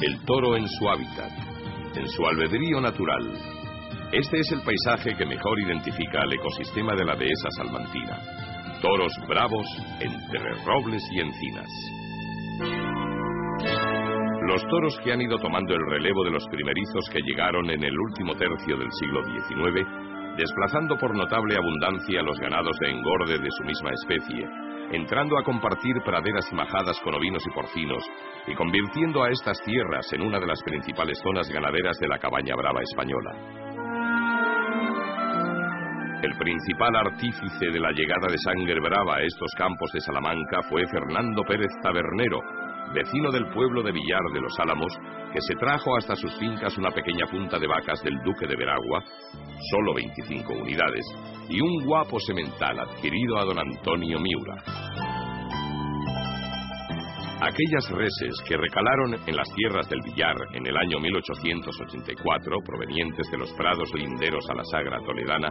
El toro en su hábitat, en su albedrío natural. Este es el paisaje que mejor identifica al ecosistema de la dehesa salmantina. Toros bravos entre robles y encinas. Los toros que han ido tomando el relevo de los primerizos que llegaron en el último tercio del siglo XIX, desplazando por notable abundancia los ganados de engorde de su misma especie, entrando a compartir praderas y majadas con ovinos y porcinos, y convirtiendo a estas tierras en una de las principales zonas ganaderas de la cabaña brava española. El principal artífice de la llegada de sangre brava a estos campos de Salamanca fue Fernando Pérez Tabernero, vecino del pueblo de Villar de los Álamos, que se trajo hasta sus fincas una pequeña punta de vacas del Duque de Veragua, solo 25 unidades, y un guapo semental adquirido a don Antonio Miura. Aquellas reses que recalaron en las tierras del Villar en el año 1884, provenientes de los prados linderos a la Sagra toledana,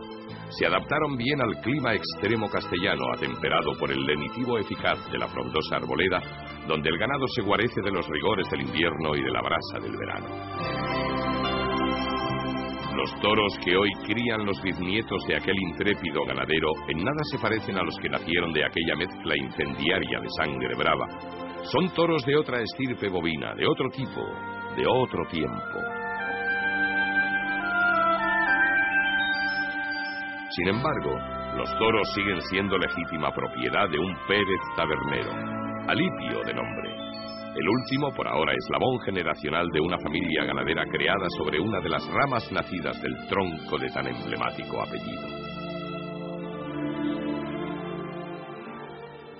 se adaptaron bien al clima extremo castellano, atemperado por el lenitivo eficaz de la frondosa arboleda, donde el ganado se guarece de los rigores del invierno y de la brasa del verano. Los toros que hoy crían los bisnietos de aquel intrépido ganadero en nada se parecen a los que nacieron de aquella mezcla incendiaria de sangre brava. Son toros de otra estirpe bovina, de otro tipo, de otro tiempo. Sin embargo, los toros siguen siendo legítima propiedad de un Pérez Tabernero, Alipio de nombre. El último, por ahora, eslabón generacional de una familia ganadera creada sobre una de las ramas nacidas del tronco de tan emblemático apellido.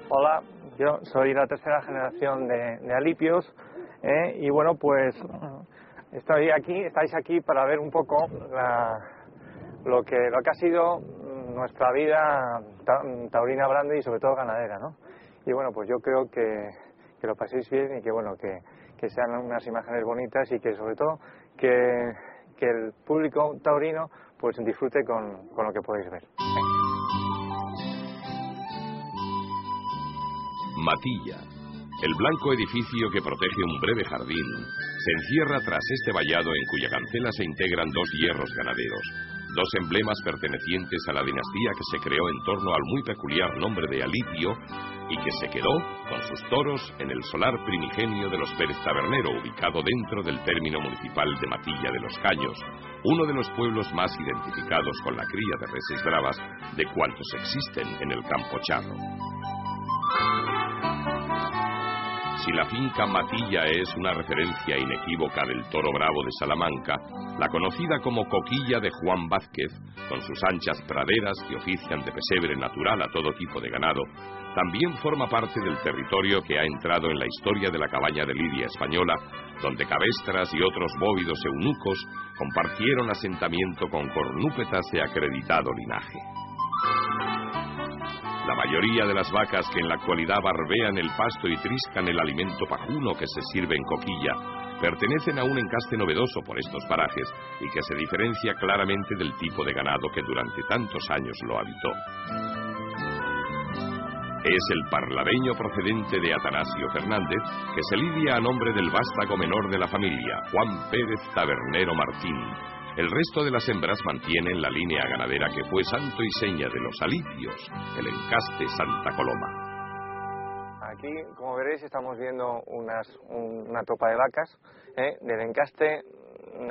Hola, yo soy la tercera generación de Alipios y bueno, pues estáis aquí para ver un poco lo que ha sido nuestra vida taurina brande y sobre todo ganadera, ¿no? Y bueno, pues yo creo que lo paséis bien y que bueno, que sean unas imágenes bonitas y que sobre todo que el público taurino pues disfrute con lo que podéis ver. Matilla, el blanco edificio que protege un breve jardín, se encierra tras este vallado en cuya cancela se integran dos hierros ganaderos, dos emblemas pertenecientes a la dinastía que se creó en torno al muy peculiar nombre de Alipio y que se quedó, con sus toros, en el solar primigenio de los Pérez Tabernero, ubicado dentro del término municipal de Matilla de los Caños, uno de los pueblos más identificados con la cría de reses bravas de cuantos existen en el Campo Charro. Si la finca Matilla es una referencia inequívoca del toro bravo de Salamanca, la conocida como Coquilla de Juan Vázquez, con sus anchas praderas que ofician de pesebre natural a todo tipo de ganado, también forma parte del territorio que ha entrado en la historia de la cabaña de lidia española, donde cabestras y otros bóvidos eunucos compartieron asentamiento con cornúpetas de acreditado linaje. La mayoría de las vacas que en la actualidad barbean el pasto y triscan el alimento pajuno que se sirve en Coquilla pertenecen a un encaste novedoso por estos parajes y que se diferencia claramente del tipo de ganado que durante tantos años lo habitó. Es el parlaveño procedente de Atanasio Fernández que se lidia a nombre del vástago menor de la familia, Juan Pérez Tabernero Martín. El resto de las hembras mantienen la línea ganadera que fue santo y seña de los Alipios, el encaste Santa Coloma. Aquí, como veréis, estamos viendo una tropa de vacas del encaste.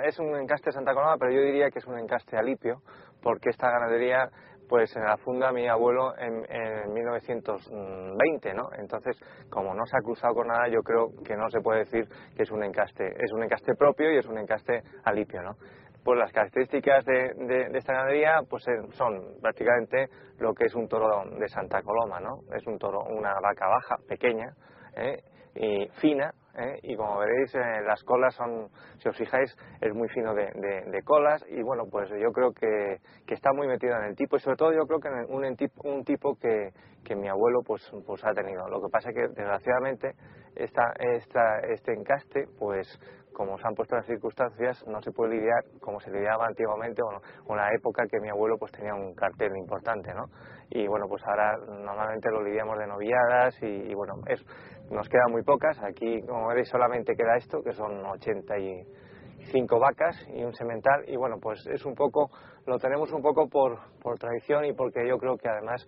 Es un encaste Santa Coloma, pero yo diría que es un encaste Alipio, porque esta ganadería pues la funda mi abuelo en 1920, ¿no? Entonces, como no se ha cruzado con nada, yo creo que no se puede decir que es un encaste propio y es un encaste Alipio, ¿no? Pues las características de esta ganadería pues son prácticamente lo que es un toro de Santa Coloma, ¿no? Es un toro, una vaca baja, pequeña, y fina, y como veréis las colas son, si os fijáis, es muy fino de colas, y bueno, pues yo creo que está muy metido en el tipo, y sobre todo yo creo que en un tipo que que mi abuelo pues ha tenido. Lo que pasa es que desgraciadamente este encaste, pues como se han puesto las circunstancias, no se puede lidiar como se lidiaba antiguamente, o una época que mi abuelo pues tenía un cartel importante, ¿no? Y bueno, pues ahora normalmente lo lidiamos de novilladas y bueno, nos quedan muy pocas. Aquí, como veis, solamente queda esto, que son 85 vacas y un semental, y bueno, pues es un poco, lo tenemos un poco por tradición, y porque yo creo que además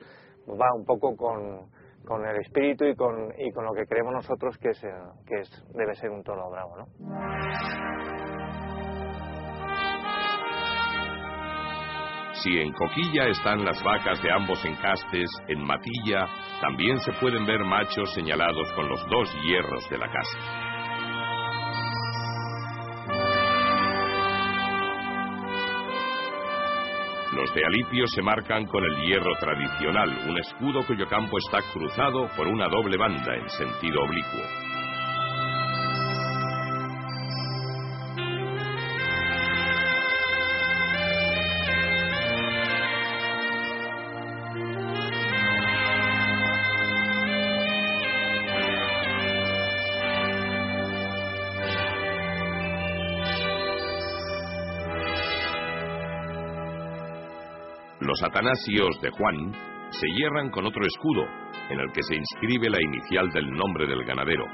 va un poco con el espíritu y con lo que creemos nosotros que debe ser un toro bravo, ¿no? Si en Coquilla están las vacas de ambos encastes, en Matilla también se pueden ver machos señalados con los 2 hierros de la casa. Los de Alipio se marcan con el hierro tradicional, un escudo cuyo campo está cruzado por una doble banda en sentido oblicuo. Los atanasios de Juan se hierran con otro escudo, en el que se inscribe la inicial del nombre del ganadero.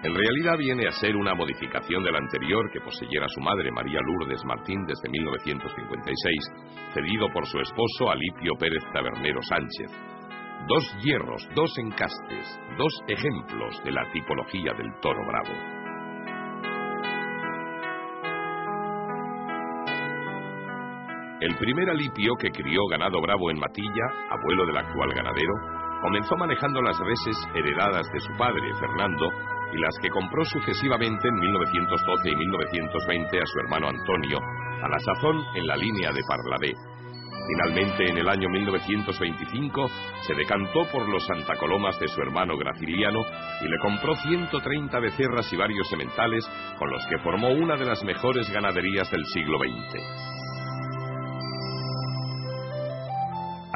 En realidad viene a ser una modificación del anterior que poseyera su madre, María Lourdes Martín, desde 1956, cedido por su esposo Alipio Pérez Tabernero Sánchez. 2 hierros, 2 encastes, 2 ejemplos de la tipología del toro bravo. El primer Alipio que crió ganado bravo en Matilla, abuelo del actual ganadero, comenzó manejando las reses heredadas de su padre, Fernando, y las que compró sucesivamente en 1912 y 1920 a su hermano Antonio, a la sazón en la línea de Parladé. Finalmente, en el año 1925, se decantó por los Santacolomas de su hermano Graciliano y le compró 130 becerras y varios sementales, con los que formó una de las mejores ganaderías del siglo XX.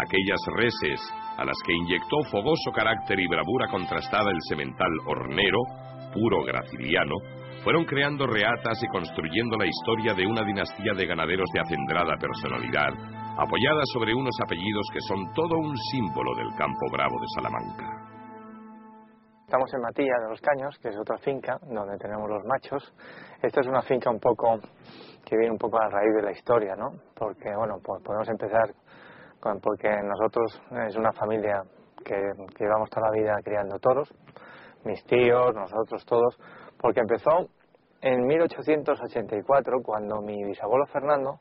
Aquellas reses a las que inyectó fogoso carácter y bravura contrastada el semental Hornero, puro graciliano, fueron creando reatas y construyendo la historia de una dinastía de ganaderos de acendrada personalidad, apoyada sobre unos apellidos que son todo un símbolo del campo bravo de Salamanca. Estamos en Matilla de los Caños, que es otra finca donde tenemos los machos. Esta es una finca un poco que viene un poco a raíz de la historia, ¿no? Porque, bueno, pues podemos empezar porque nosotros es una familia que llevamos toda la vida criando toros, mis tíos, nosotros todos, porque empezó en 1884, cuando mi bisabuelo Fernando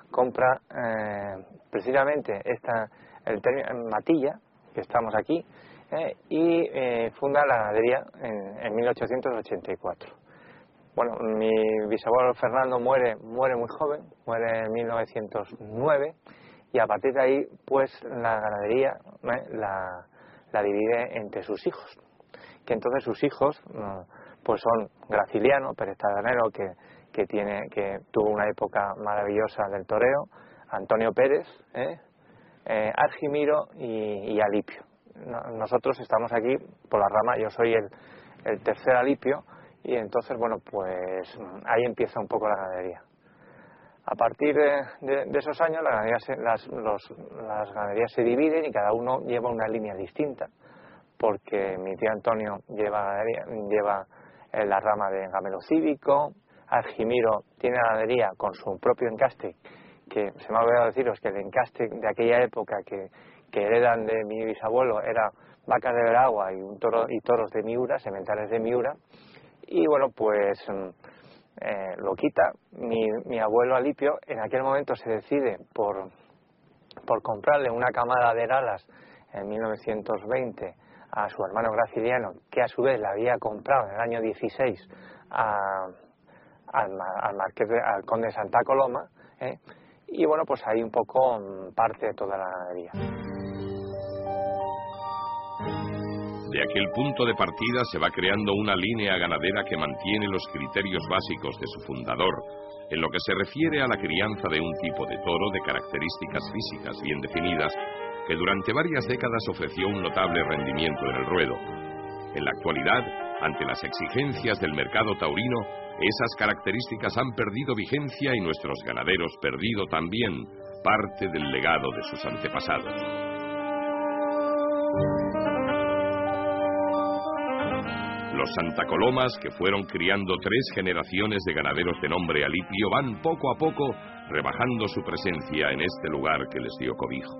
compra precisamente el Matilla, que estamos aquí, y funda la ganadería en 1884. Bueno, mi bisabuelo Fernando muere muy joven, muere en 1909, y a partir de ahí, pues la ganadería la divide entre sus hijos. Que entonces sus hijos, pues son Graciliano Pérez Tabernero, que tuvo una época maravillosa del toreo, Antonio Pérez, Argimiro y Alipio. Nosotros estamos aquí por la rama, yo soy el tercer Alipio, y entonces, bueno, pues ahí empieza un poco la ganadería. A partir de esos años las ganaderías se dividen y cada uno lleva una línea distinta, porque mi tío Antonio lleva la rama de gamelo cívico, Argimiro tiene la ganadería con su propio encaste, que se me ha olvidado deciros que el encaste de aquella época que heredan de mi bisabuelo era vacas de Veragua y toros de Miura, sementales de Miura, y bueno, pues lo quita. Mi abuelo Alipio en aquel momento se decide por comprarle una camada de Eralas en 1920 a su hermano Graciliano, que a su vez la había comprado en el año 16 al conde de Santa Coloma, y bueno, pues ahí un poco parte de toda la ganadería. De aquel punto de partida se va creando una línea ganadera que mantiene los criterios básicos de su fundador, en lo que se refiere a la crianza de un tipo de toro de características físicas bien definidas, que durante varias décadas ofreció un notable rendimiento en el ruedo. En la actualidad, ante las exigencias del mercado taurino, esas características han perdido vigencia y nuestros ganaderos perdido también parte del legado de sus antepasados. Los Santa Colomas, que fueron criando 3 generaciones de ganaderos de nombre Alipio, van poco a poco rebajando su presencia en este lugar que les dio cobijo.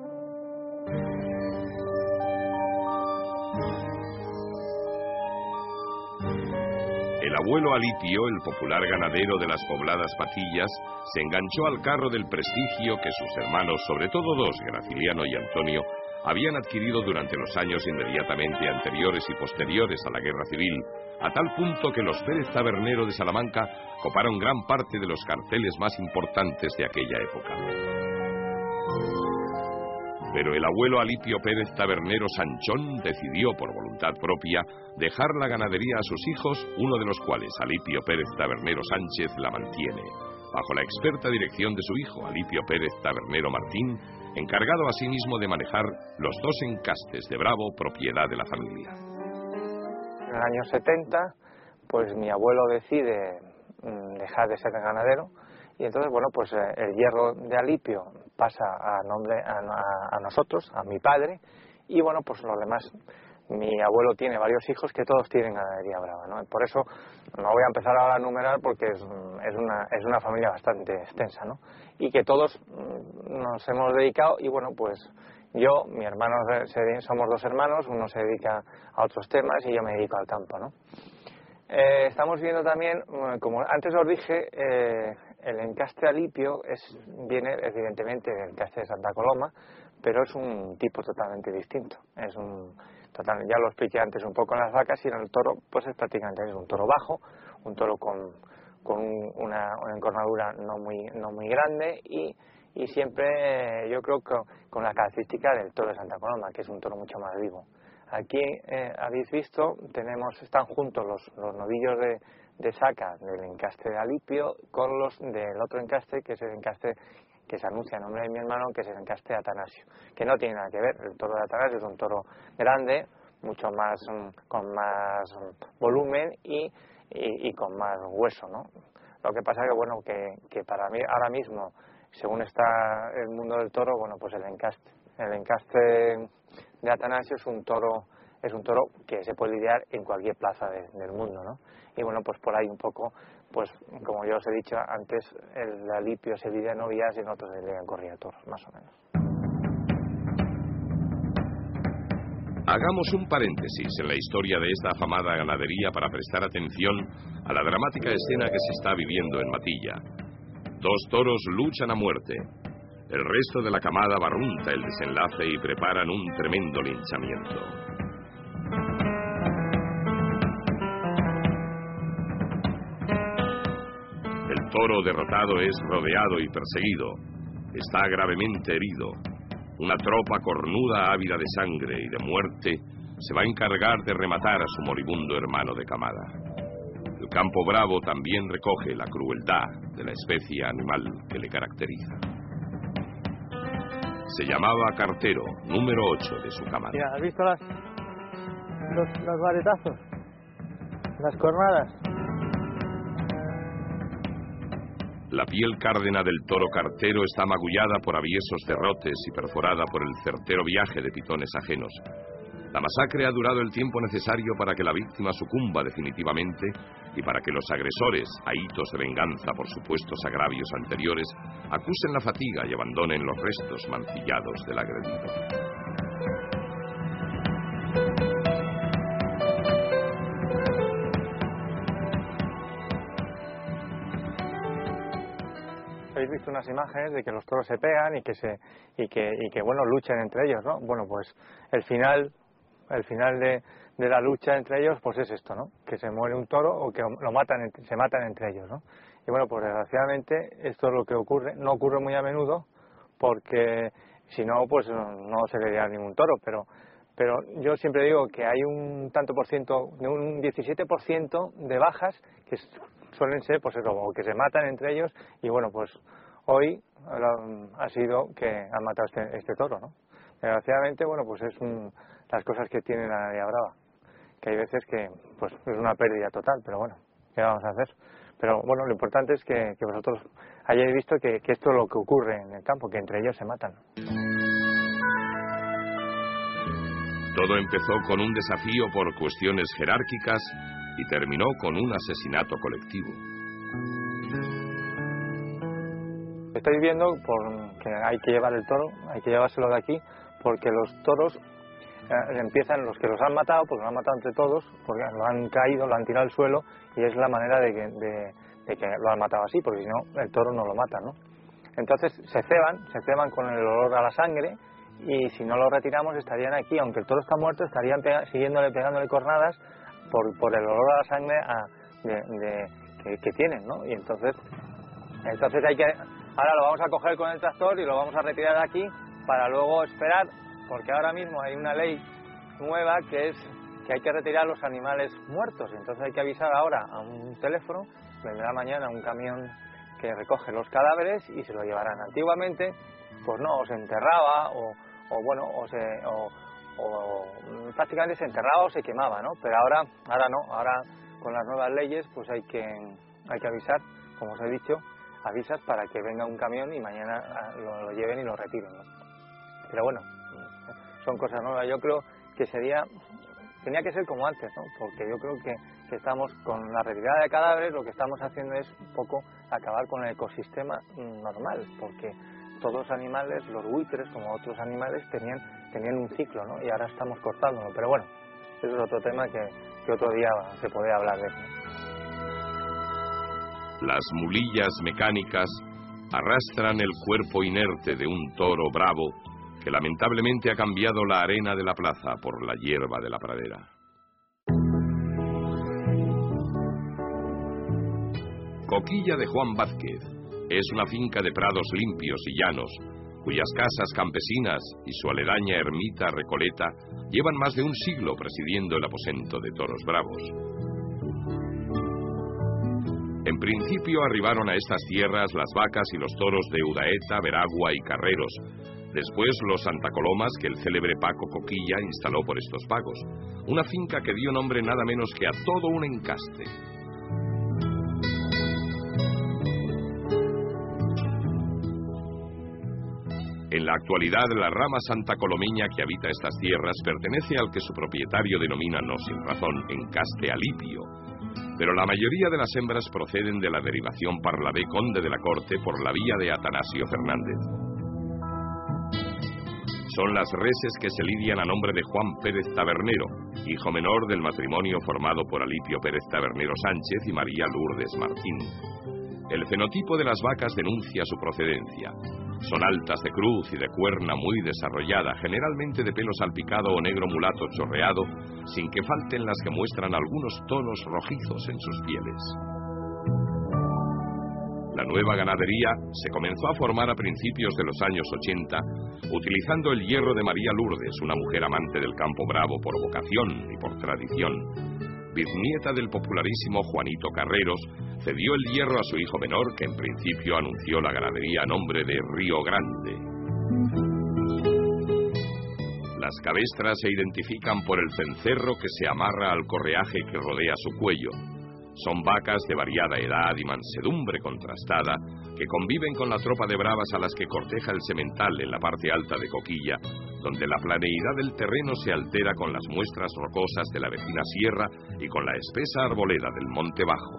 El abuelo Alipio, el popular ganadero de las pobladas Patillas, se enganchó al carro del prestigio que sus hermanos, sobre todo 2, Graciliano y Antonio, habían adquirido durante los años inmediatamente anteriores y posteriores a la Guerra Civil, a tal punto que los Pérez Tabernero de Salamanca coparon gran parte de los carteles más importantes de aquella época. Pero el abuelo Alipio Pérez Tabernero Sanchón decidió por voluntad propia dejar la ganadería a sus hijos, uno de los cuales, Alipio Pérez Tabernero Sánchez, la mantiene, bajo la experta dirección de su hijo, Alipio Pérez Tabernero Martín, encargado asimismo de manejar los 2 encastes de Bravo, propiedad de la familia. En el año 70, pues mi abuelo decide dejar de ser ganadero, y entonces, bueno, pues el hierro de Alipio pasa a nosotros, a mi padre, y bueno, pues los demás, mi abuelo tiene varios hijos que todos tienen ganadería brava, ¿no? Por eso no voy a empezar ahora a enumerar porque es una familia bastante extensa, ¿no? Y que todos nos hemos dedicado, y bueno, pues yo, mi hermano, somos 2 hermanos, uno se dedica a otros temas y yo me dedico al campo, ¿no? Estamos viendo también, como antes os dije, el encaste Alipio viene evidentemente del encaste de Santa Coloma, pero es un tipo totalmente distinto. Ya lo expliqué antes un poco en las vacas, y en el toro pues es prácticamente un toro bajo, un toro con una encornadura no muy grande, y siempre yo creo que con la característica del toro de Santa Coloma, que es un toro mucho más vivo. Aquí habéis visto, están juntos los novillos de saca del encaste de Alipio con los del otro encaste, que es el encaste que se anuncia en nombre de mi hermano, que es el encaste de Atanasio, que no tiene nada que ver. El toro de Atanasio es un toro grande, mucho más con más volumen y con más hueso, ¿no? Lo que pasa es que, bueno, que para mí ahora mismo, según está el mundo del toro, bueno, pues el encaste de Atanasio es un toro que se puede lidiar en cualquier plaza del mundo, ¿no? Y bueno, pues por ahí un poco, pues como yo os he dicho antes, el Alipio se lidia en novillas y en otros se lidia en corrida de toros, más o menos. Hagamos un paréntesis en la historia de esta afamada ganadería para prestar atención a la dramática escena que se está viviendo en Matilla. 2 toros luchan a muerte. El resto de la camada barrunta el desenlace y preparan un tremendo linchamiento. El toro derrotado es rodeado y perseguido. Está gravemente herido. Una tropa cornuda, ávida de sangre y de muerte, se va a encargar de rematar a su moribundo hermano de camada. El campo bravo también recoge la crueldad de la especie animal que le caracteriza. Se llamaba Cartero, número 8 de su camada. Mira, ¿has visto los varetazos? Las cornadas. La piel cárdena del toro Cartero está magullada por aviesos derrotes y perforada por el certero viaje de pitones ajenos. La masacre ha durado el tiempo necesario para que la víctima sucumba definitivamente y para que los agresores, ahitos de venganza por supuestos agravios anteriores, acusen la fatiga y abandonen los restos mancillados del agredido. Habéis visto unas imágenes de que los toros se pegan y que bueno, luchan entre ellos, ¿no? Bueno, pues el final de la lucha entre ellos, pues es esto, ¿no? Que se muere un toro o que se matan entre ellos, ¿no? Y bueno, pues desgraciadamente esto es lo que ocurre. No ocurre muy a menudo porque si no, pues no se vería ningún toro, pero yo siempre digo que hay un 17% de bajas que suelen ser, pues eso, o que se matan entre ellos, y bueno, pues hoy ha sido que han matado este toro, ¿no? Desgraciadamente, bueno, pues es las cosas que tiene la ganadería brava, que hay veces que pues es una pérdida total, pero bueno, ¿qué vamos a hacer? Pero bueno, lo importante es que vosotros hayáis visto que esto es lo que ocurre en el campo, que entre ellos se matan. Todo empezó con un desafío por cuestiones jerárquicas y terminó con un asesinato colectivo. Estáis viendo que hay que llevar el toro, hay que llevárselo de aquí, porque los toros empiezan, los que los han matado, pues los han matado entre todos, porque lo han caído, lo han tirado al suelo, y es la manera de que lo han matado así, porque si no, el toro no lo mata, ¿no? Entonces se ceban con el olor a la sangre, y si no lo retiramos estarían aquí, aunque el toro está muerto, estarían pegándole cornadas por el olor a la sangre que tienen, ¿no? Y entonces ahora lo vamos a coger con el tractor y lo vamos a retirar de aquí para luego esperar, porque ahora mismo hay una ley nueva que es que hay que retirar los animales muertos, entonces hay que avisar ahora a un teléfono, vendrá mañana un camión que recoge los cadáveres y se lo llevarán. Antiguamente pues no, o se enterraba o prácticamente se enterraba o se quemaba, ¿no? Pero ahora no, ahora con las nuevas leyes pues hay que avisar, como os he dicho, avisas para que venga un camión y mañana lo lleven y lo retiren, ¿no? Pero bueno, son cosas nuevas. Yo creo que tenía que ser como antes, ¿no? Porque yo creo que estamos con la retirada de cadáveres, lo que estamos haciendo es un poco acabar con el ecosistema normal, porque todos los animales, los buitres como otros animales, tenían un ciclo, ¿no? Y ahora estamos cortándolo. Pero bueno, eso es otro tema que otro día se puede hablar de eso, ¿no? Las mulillas mecánicas arrastran el cuerpo inerte de un toro bravo que lamentablemente ha cambiado la arena de la plaza por la hierba de la pradera. Coquilla de Juan Vázquez es una finca de prados limpios y llanos, cuyas casas campesinas y su aledaña ermita Recoleta llevan más de un siglo presidiendo el aposento de toros bravos. En principio arribaron a estas tierras las vacas y los toros de Udaeta, Veragua y Carreros, después los Santa Colomas que el célebre Paco Coquilla instaló por estos pagos, una finca que dio nombre nada menos que a todo un encaste. En la actualidad, la rama santacolomeña que habita estas tierras pertenece al que su propietario denomina, no sin razón, encaste alipio, pero la mayoría de las hembras proceden de la derivación Parlavé conde de la Corte por la vía de Atanasio Fernández. Son las reses que se lidian a nombre de Juan Pérez Tabernero, hijo menor del matrimonio formado por Alipio Pérez Tabernero Sánchez y María Lourdes Martín. El fenotipo de las vacas denuncia su procedencia. Son altas de cruz y de cuerna muy desarrollada, generalmente de pelo salpicado o negro mulato chorreado, sin que falten las que muestran algunos tonos rojizos en sus pieles. La nueva ganadería se comenzó a formar a principios de los años 80, utilizando el hierro de María Lourdes, una mujer amante del campo bravo por vocación y por tradición. Bisnieta del popularísimo Juanito Carreros, cedió el hierro a su hijo menor, que en principio anunció la ganadería a nombre de Río Grande. Las cabestras se identifican por el cencerro que se amarra al correaje que rodea su cuello. Son vacas de variada edad y mansedumbre contrastada que conviven con la tropa de bravas a las que corteja el semental en la parte alta de Coquilla, donde la planeidad del terreno se altera con las muestras rocosas de la vecina sierra y con la espesa arboleda del monte bajo.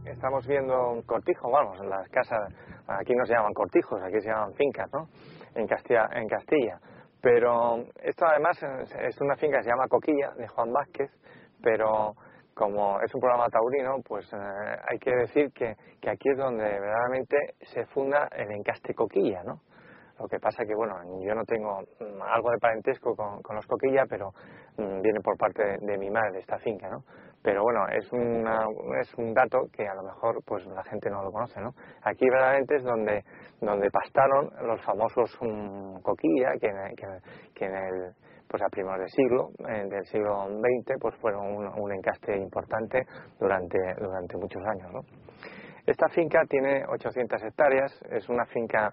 Estamos viendo un cortijo, vamos, en las casas, aquí no se llaman cortijos, aquí se llaman fincas, ¿no? En Castilla. Pero esto además es una finca que se llama Coquilla, de Juan Vázquez, pero como es un programa taurino, pues hay que decir que aquí es donde verdaderamente se funda el encaste Coquilla, ¿no? Lo que pasa que, bueno, yo no tengo algo de parentesco con los Coquilla, pero viene por parte de mi madre esta finca, ¿no? Pero bueno, es un dato que a lo mejor pues la gente no lo conoce, ¿no? Aquí verdaderamente es donde pastaron los famosos Coquilla, que en el pues a primeros del siglo XX, pues fueron un encaste importante durante muchos años, ¿no? Esta finca tiene 800 hectáreas, es una finca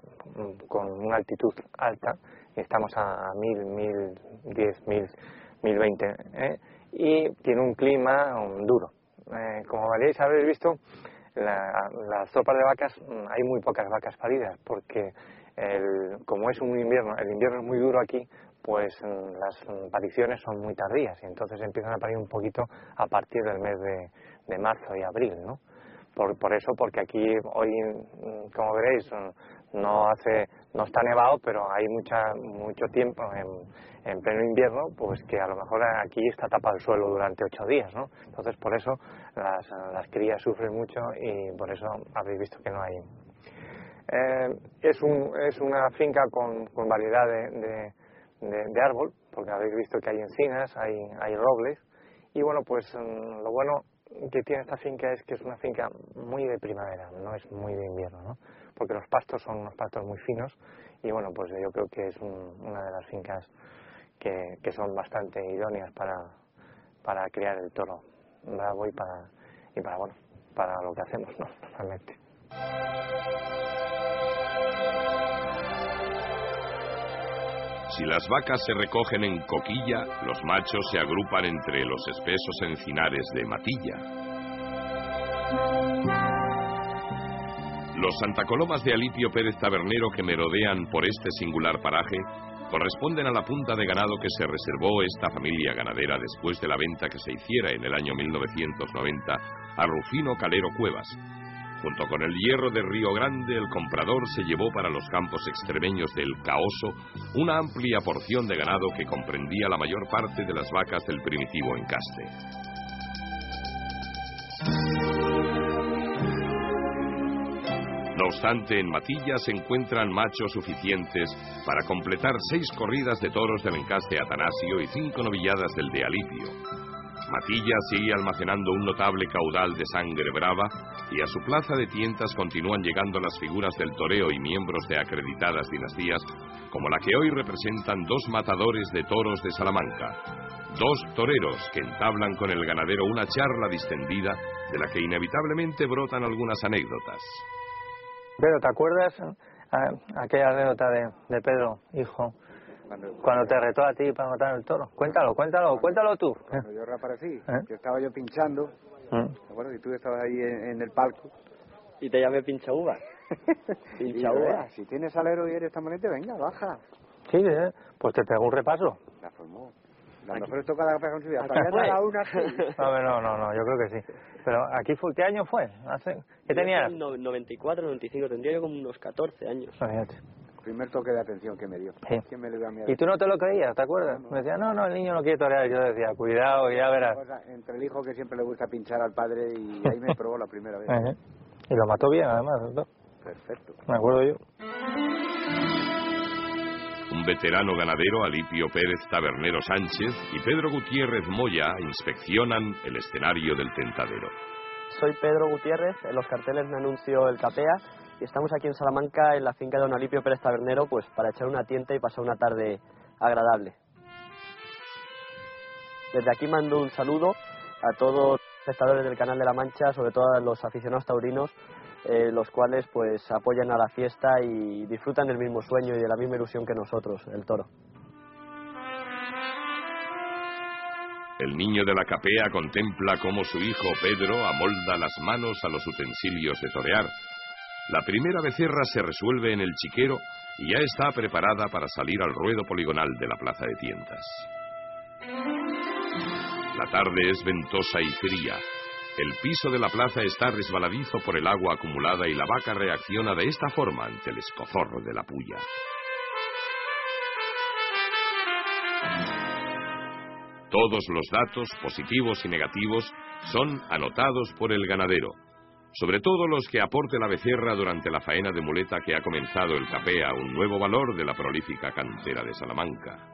con una altitud alta, estamos a 1020, y tiene un clima duro. Como habréis visto, las zopas de vacas, hay muy pocas vacas paridas, porque como es un invierno, el invierno es muy duro aquí, pues las pariciones son muy tardías y entonces empiezan a parir un poquito a partir del mes de marzo y abril, ¿no? Por eso, porque aquí hoy, como veréis, no está nevado, pero hay mucho tiempo en pleno invierno, pues que a lo mejor aquí está tapado el suelo durante 8 días, ¿no? Entonces, por eso las crías sufren mucho y por eso habéis visto que no hay. Es una finca con variedad de árbol, porque habéis visto que hay encinas, hay robles, y bueno, pues lo bueno que tiene esta finca es que es una finca muy de primavera, no es muy de invierno, ¿no? Porque los pastos son unos pastos muy finos y bueno, pues yo creo que es una de las fincas que son bastante idóneas para criar el toro bravo y para lo que hacemos, ¿no? Normalmente. Si las vacas se recogen en Coquilla, los machos se agrupan entre los espesos encinares de Matilla. Los Santacolomas de Alipio Pérez Tabernero que merodean por este singular paraje corresponden a la punta de ganado que se reservó esta familia ganadera después de la venta que se hiciera en el año 1990 a Rufino Calero Cuevas. Junto con el hierro de Río Grande, el comprador se llevó para los campos extremeños del Caoso una amplia porción de ganado que comprendía la mayor parte de las vacas del primitivo encaste. No obstante, en Matilla se encuentran machos suficientes para completar 6 corridas de toros del encaste Atanasio y 5 novilladas del de Alipio. Matilla sigue almacenando un notable caudal de sangre brava y a su plaza de tientas continúan llegando las figuras del toreo y miembros de acreditadas dinastías, como la que hoy representan 2 matadores de toros de Salamanca, 2 toreros que entablan con el ganadero una charla distendida de la que inevitablemente brotan algunas anécdotas. Pedro, ¿te acuerdas aquella anécdota de Pedro, hijo, cuando te retó a ti para matar el toro? Cuéntalo tú. Cuando yo reaparecí, que estaba yo pinchando, ¿te acuerdas? Y tú estabas ahí en el palco. Y te llamé pincha uva. Pincha uva. Si tienes alero y eres tan bonito, venga, baja. Sí, pues te pego un repaso. La formó. Las mejores tocadas para conseguir. Hasta que a una aquí. No, yo creo que sí. Pero aquí fue, ¿qué año fue? ¿Qué tenías? 94, 95, tendría yo como unos 14 años. Fíjate. Primer toque de atención que me dio. Sí. ¿Quién me lo iba a mirar? ¿Y tú no te lo creías, te acuerdas? Me decía, no, el niño no quiere torear. Yo decía, cuidado, ya verás. Entre el hijo que siempre le gusta pinchar al padre y ahí me probó la primera vez. Y lo mató bien, además, ¿no? Perfecto. Me acuerdo yo. Un veterano ganadero, Alipio Pérez Tabernero Sánchez, y Pedro Gutiérrez Moya inspeccionan el escenario del tentadero. Soy Pedro Gutiérrez, en los carteles me anuncio el Capea, y estamos aquí en Salamanca, en la finca de don Alipio Pérez Tabernero, pues para echar una tienta y pasar una tarde agradable. Desde aquí mando un saludo a todos los espectadores del Canal de la Mancha, sobre todo a los aficionados taurinos, los cuales pues apoyan a la fiesta y disfrutan del mismo sueño y de la misma ilusión que nosotros, el toro. El niño de la Capea contempla cómo su hijo Pedro amolda las manos a los utensilios de torear. La primera becerra se resuelve en el chiquero y ya está preparada para salir al ruedo poligonal de la plaza de tientas. La tarde es ventosa y fría. El piso de la plaza está resbaladizo por el agua acumulada y la vaca reacciona de esta forma ante el escozor de la puya. Todos los datos, positivos y negativos, son anotados por el ganadero, sobre todo los que aporte la becerra durante la faena de muleta que ha comenzado el Capea, un nuevo valor de la prolífica cantera de Salamanca.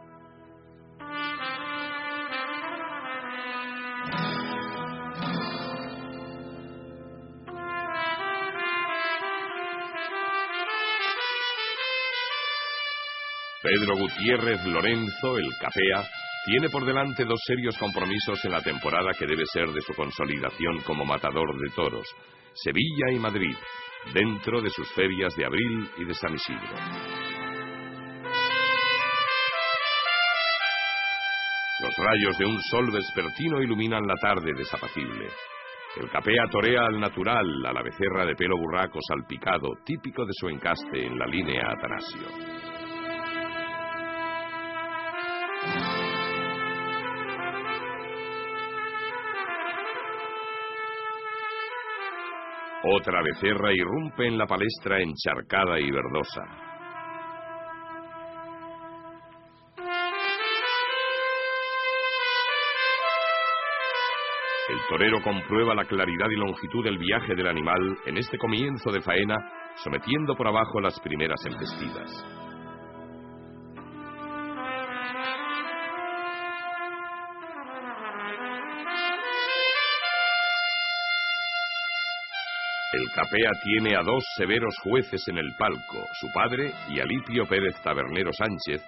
Pedro Gutiérrez Lorenzo, el Capea, Tiene por delante 2 serios compromisos en la temporada que debe ser de su consolidación como matador de toros: Sevilla y Madrid, dentro de sus ferias de abril y de San Isidro. Los rayos de un sol vespertino iluminan la tarde desapacible. El capea torea al natural a la becerra de pelo burraco salpicado, típico de su encaste en la línea Atanasio. Otra becerra irrumpe en la palestra encharcada y verdosa. El torero comprueba la claridad y longitud del viaje del animal en este comienzo de faena, sometiendo por abajo las primeras embestidas. El capea tiene a 2 severos jueces en el palco, su padre y Alipio Pérez Tabernero Sánchez,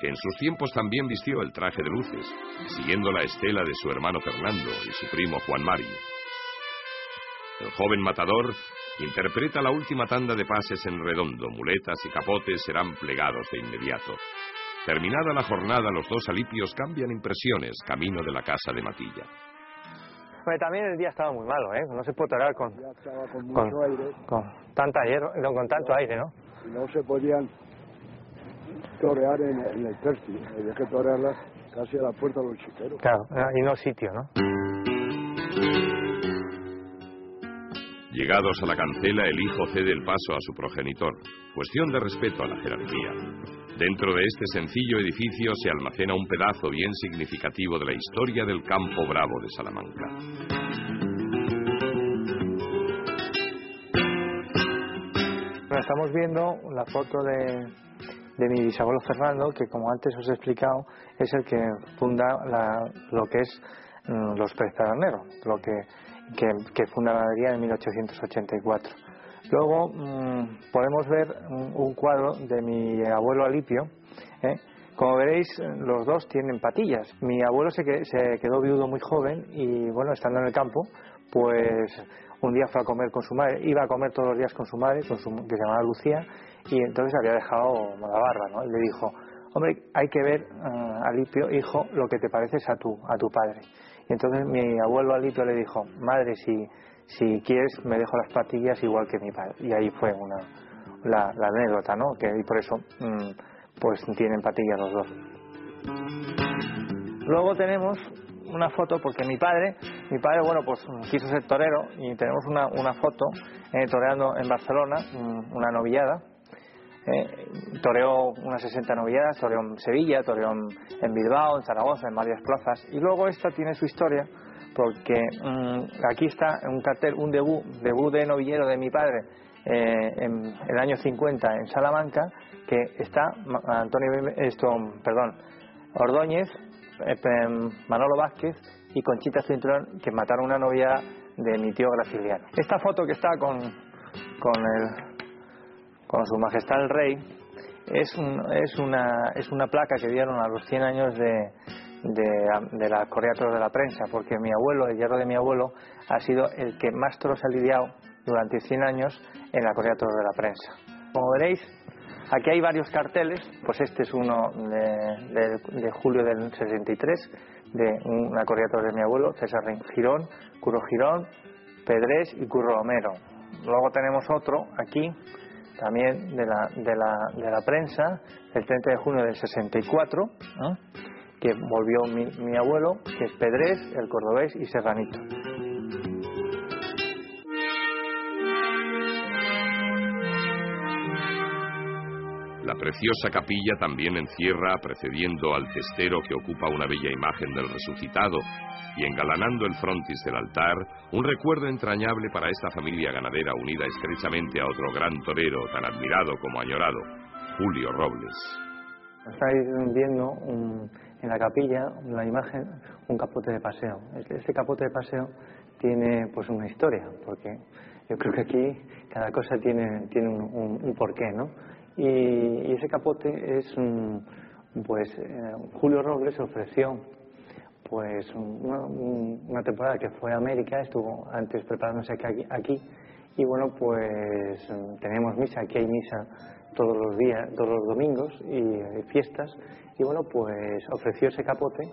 que en sus tiempos también vistió el traje de luces, siguiendo la estela de su hermano Fernando y su primo Juan Mari. El joven matador interpreta la última tanda de pases en redondo, muletas y capotes serán plegados de inmediato. Terminada la jornada, los 2 alipios cambian impresiones, camino de la casa de Matilla. Pero también el día estaba muy malo, ¿eh? No se puede torear con mucho aire. Con tanto aire, ¿no? Y no se podían torear en el tercio. Había que torearlas casi a la puerta de los chiqueros. Claro, y no sitio, ¿no? Llegados a la cancela, el hijo cede el paso a su progenitor, cuestión de respeto a la jerarquía. Dentro de este sencillo edificio se almacena un pedazo bien significativo de la historia del campo bravo de Salamanca. Bueno, estamos viendo la foto de mi bisabuelo Fernando, que como antes os he explicado, es el que funda lo que es los Pérez Tabernero, lo que funda la ganadería en 1884. Luego podemos ver un cuadro de mi abuelo Alipio. Como veréis, los 2 tienen patillas. Mi abuelo se quedó viudo muy joven y, bueno, estando en el campo, pues un día fue a comer con su madre. Iba a comer todos los días con su madre, que se llamaba Lucía, y entonces había dejado la barba, ¿no? Y le dijo: hombre, hay que ver, Alipio, hijo, lo que te pareces a tu padre. Y entonces mi abuelo Alipio le dijo: madre, si quieres me dejo las patillas igual que mi padre. Y ahí fue la anécdota, ¿no? Y por eso pues tienen patillas los 2. Luego tenemos una foto, porque mi padre, bueno, pues quiso ser torero, y tenemos una foto toreando en Barcelona, una novillada. Toreó unas 60 novilladas, toreó en Sevilla, toreó en Bilbao, en Zaragoza, en varias plazas. Y luego esta tiene su historia, porque aquí está un cartel, un debut de novillero de mi padre en el año 50 en Salamanca, que está Ordóñez, Manolo Vázquez y Conchita Cinturón, que mataron una novia de mi tío Graciliano. Esta foto que está con su majestad el rey es una placa que dieron a los 100 años de la Correa de Toros de la Prensa, porque mi abuelo, el hierro de mi abuelo, ha sido el que más toros ha lidiado durante 100 años en la Correa de Toros de la Prensa. Como veréis, aquí hay varios carteles. Pues este es uno de julio del 63, de una Correa de Toros de mi abuelo, César Girón, Curro Girón, Pedrés y Curro Romero. Luego tenemos otro aquí, también de la prensa, el 30 de junio del 64, ¿no? Que volvió mi abuelo, que es Pedrés, el cordobés y Serranito. La preciosa capilla también encierra, precediendo al cestero que ocupa una bella imagen del resucitado y engalanando el frontis del altar, un recuerdo entrañable para esta familia ganadera unida estrechamente a otro gran torero tan admirado como añorado, Julio Robles. Estáis viendo en la capilla la imagen, un capote de paseo. Este capote de paseo tiene pues una historia, porque yo creo que aquí cada cosa tiene un porqué, ¿no? Y ese capote es pues Julio Robles ofreció pues una temporada que fue a América, estuvo antes preparándose aquí, y bueno, pues tenemos misa, aquí hay misa todos los días, todos los domingos y fiestas, y bueno, pues ofreció ese capote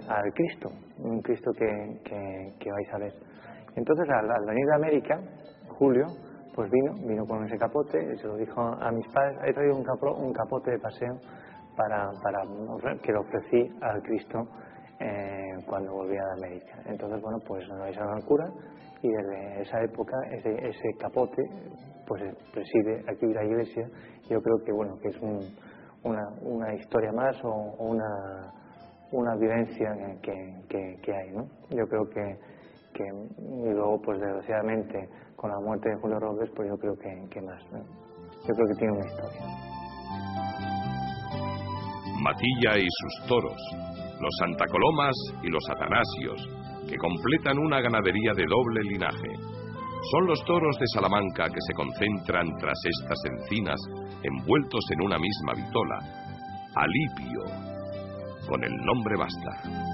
al Cristo, un Cristo que vais a ver. Entonces al venir de América, Julio pues vino con ese capote, se lo dijo a mis padres: he traído un capote de paseo para que lo ofrecí al Cristo cuando volvía de América. Entonces bueno, pues nos avisaron al cura, y desde esa época ese capote pues preside aquí la iglesia. Yo creo que bueno, que es una historia más o una vivencia que hay, ¿no? Yo creo que y luego pues desgraciadamente con la muerte de Julio Robles, pues yo creo que más, ¿no? Yo creo que tiene una historia. Matilla y sus toros, los Santa Colomas y los Atanasios, que completan una ganadería de doble linaje. Son los toros de Salamanca que se concentran tras estas encinas, envueltos en una misma vitola. Alipio, con el nombre basta.